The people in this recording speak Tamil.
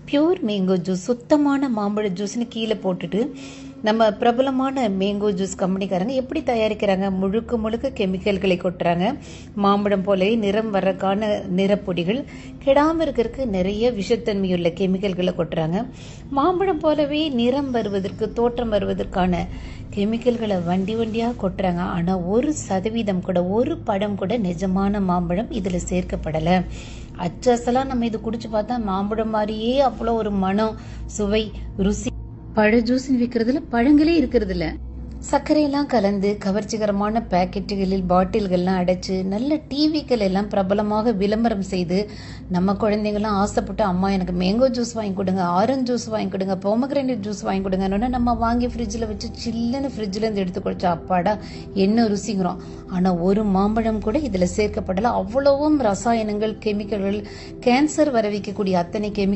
பியூர் மேங்கோ ஜூஸ், சுத்தமான மாம்பழ ஜூஸ்னு கீழே போட்டுட்டு நம்ம பிரபலமான மேங்கோ ஜூஸ் கம்பெனிக்காரங்க எப்படி தயாரிக்கிறாங்க? முழுக்க முழுக்க கெமிக்கல்களை கொட்டுறாங்க. மாம்பழம் போலவே நிறம் வர்றதுக்கான நிறப்பொடிகள், கெடாமல் இருக்கிறதுக்கு நிறைய விஷத்தன்மையுள்ள கெமிக்கல்களை கொட்டுறாங்க. மாம்பழம் போலவே நிறம் வருவதற்கு, தோற்றம் வருவதற்கான கெமிக்கல்களை வண்டி வண்டியாக கொட்டுறாங்க. ஆனால் 1% கூட, ஒரு படம் கூட நிஜமான மாம்பழம் இதில் சேர்க்கப்படலை. அச்சசலாக நம்ம இது குடிச்சு பார்த்தா மாம்பழம் மாதிரியே அவ்வளோ ஒரு மனம், சுவை, ருசி. பழ ஜூஸ்ன்னு விற்கிறதுல பழங்களே இருக்கிறது இல்ல. சர்க்கரையெல்லாம் கலந்து கவர்ச்சிகரமான பாக்கெட்டுகளில் பாட்டில்கள்லாம் அடைச்சு நல்ல டிவிக்கள் எல்லாம் பிரபலமாக விளம்பரம் செய்து நம்ம குழந்தைங்களாம் ஆசைப்பட்டு, அம்மா எனக்கு மேங்கோ ஜூஸ் வாங்கி கொடுங்க, ஆரஞ்சு ஜூஸ் வாங்கி கொடுங்க, பொமக்ரேனட் ஜூஸ் வாங்கி கொடுங்கன்னு நம்ம வாங்கி ஃப்ரிட்ஜில் வச்சு சில்லுன்னு ஃப்ரிட்ஜில் இருந்து எடுத்து குடிச்சா அப்பாடா என்ன ருசிங்கிறோம். ஆனால் ஒரு மாம்பழம் கூட இதில் சேர்க்கப்படலை. அவ்வளவும் ரசாயனங்கள், கெமிக்கல்கள், கேன்சர் வர வைக்கக்கூடிய அத்தனை கெமிக்கல்